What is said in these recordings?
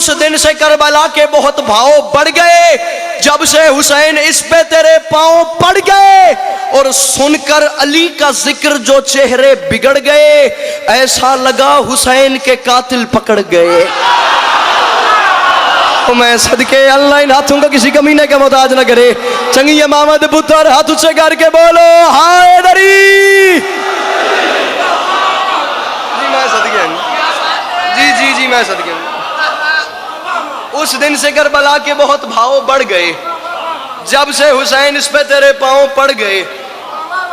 उस दिन से करबला के बहुत भाव बढ़ गए, जब से हुसैन इस पे तेरे पांव पड़ गए। और सुनकर अली का जिक्र जो चेहरे बिगड़ गए, ऐसा लगा हुसैन के कातिल पकड़ गए। तो मैं सदके अल्लाह इन हाथों को किसी कमीने का मोहताज न करे। चंगी मामद पुत्र हाथ उच्चे करके बोलो हाय दरी। जी मैं सदके, जी जी जी मैं सदके। उस दिन से करबला के बहुत भाव बढ़ गए, जब से हुसैन इस पे तेरे पांव पड़ गए।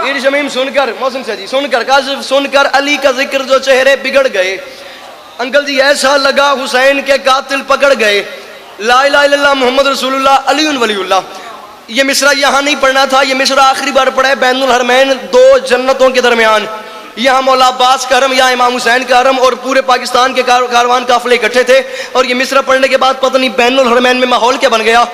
ईद शमीम सुनकर, मौसम से जी सुनकर, काशिफ सुनकर अली का जिक्र जो चेहरे बिगड़ गए। अंकल जी ऐसा लगा हुसैन के कातिल पकड़ गए। ला इलाहा इल्लल्लाह मुहम्मद रसूलुल्लाह अलीउन वलीउल्लाह। ये मिसरा यहाँ नहीं पढ़ना था, ये मिसरा आखिरी बार पढ़ा है बैनुल हरमैन, दो जन्नतों के दरमियान। यहाँ मौला अब्बास का हरम, यहाँ इमाम हुसैन का हरम, और पूरे पाकिस्तान के कारवान काफिले इकट्ठे थे। और ये मिसरा पढ़ने के बाद पता नहीं बैनुल हरमैन में माहौल क्या बन गया।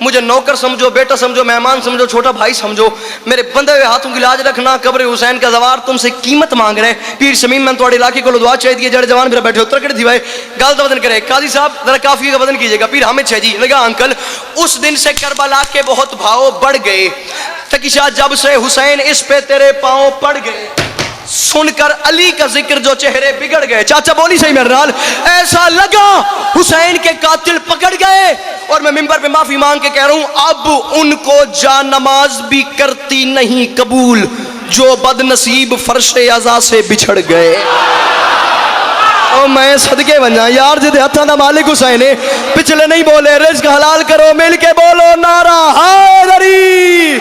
मुझे नौकर समझो, बेटा समझो, मेहमान समझो, छोटा भाई समझो, मेरे बंदे हुए हाथों की लाज रखना। कब्र हुसैन का जवार तुमसे कीमत मांग रहे। पीर शमीम मैं थोड़े इलाके को दुआ चाहिए, जड़े जवान मेरा बैठे उत्तर दी भाई गल का वजन करे। काजी साहब जरा काफी का वजन कीजिएगा। पीर हामिद शाह जी लगा अंकल, उस दिन से करबला के बहुत भाव बढ़ गए, तकिशा जब से हुसैन इस पे तेरे पांव पड़ गए। सुनकर अली का जिक्र जो चेहरे बिगड़ गए। चाचा बोली सही मेरे नाल, ऐसा लगा हुसैन के कातिल पकड़ गए। और मैं मिंबर पे माफी मांग के कह रहा हूं, अब उनको जा नमाज भी करती नहीं कबूल, जो बदनसीब फर्शे अज़ा से बिछड़ गए। और मैं सदके बना यार, जिदे हथा दा मालिक हुसैन है, पिछले नहीं बोले रिज़्क हलाल करो, मिल के बोलो नारा हैदरी।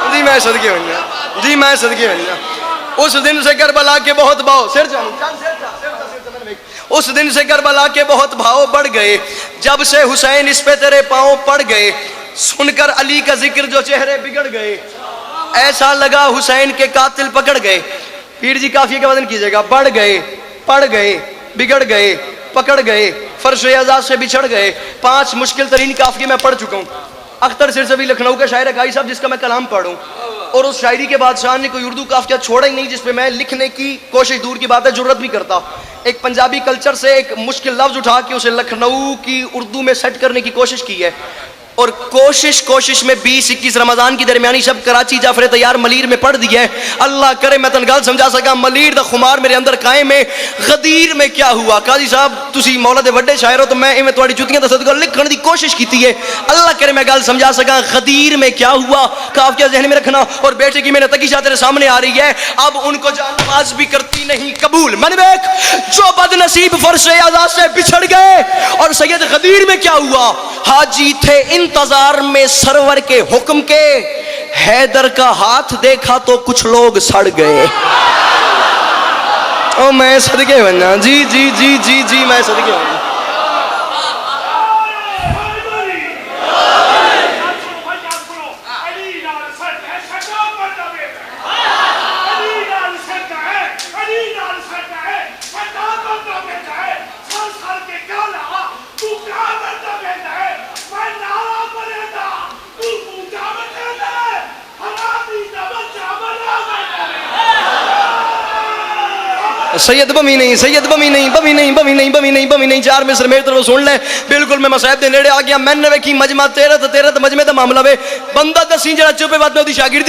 जी मैं सदके बना, जी मैं सदके बना। उस दिन से करबला के बहुत भाव, सिर उस दिन से करबला के बहुत भाव बढ़ गए, जब से हुसैन इस पे तेरे पांव पड़ गए। सुनकर अली का जिक्र जो चेहरे बिगड़ गए, ऐसा लगा हुसैन के कातिल पकड़ गए। पीर जी काफी का वजन कीजिएगा। बढ़ गए, पड़ गए, बिगड़ गए, पकड़ गए, फर्श आजाद से बिछड़ गए। 5 मुश्किल तरीन काफी मैं पढ़ चुका हूँ। अख्तर सिरसवी लखनऊ का शायर है काई साहब, जिसका मैं कलाम पढ़ूं, और उस शायरी के बादशाह ने कोई उर्दू काफिया छोड़ा ही नहीं जिसपे मैं लिखने की कोशिश, दूर की बात है जुर्रत भी करता। एक पंजाबी कल्चर से एक मुश्किल लफ्ज उठा के उसे लखनऊ की उर्दू में सेट करने की कोशिश की है। और कोशिश में 20-21 रमजान की दरमियानी शब कराची जाफर तैयार मलीर में पढ़ दिया है। अल्लाह करे मैं तनगल समझा सका, मलीर दा खुमार मेरे अंदर कायम है। गदीर में क्या हुआ, काजी साहब तुसी मौला दे वड्डे शायर हो, तो मैं इवें तुहाडी जुतियां दा सदका लिखण दी कोशिश कीती है। अल्लाह करे मैं गल समझा सका, गदीर में क्या हुआ, काफिया ज़हन में रखना। और बेटे की मैंने तकीशा तेरे सामने आ रही है, अब उनको जान नमाज भी करती नहीं कबूल। मन बेक जो बदनसीब फर्शे आज़ाद से बिछड़ गए। और सैयद गदीर में क्या हुआ, हाजी थे इंतजार में सरवर के हुक्म के, हैदर का हाथ देखा तो कुछ लोग सड़ गए। ओ मैं सदके बना, जी जी जी जी जी मैं सदके बना। सैयद बमी नहीं, सैयद बमी नहीं, बमी नहीं, बमी नहीं, बमी नहीं, बमी नहीं। 4 मिसर मेरी तरफ सुन ले, बिल्कुल मैं मसाहिब दे नेड़े आ गया। मैंने वेखी मजमा तेरत मजमे दा मामला वे, बंदा दसी जरा चुपे बात में शागिर्दी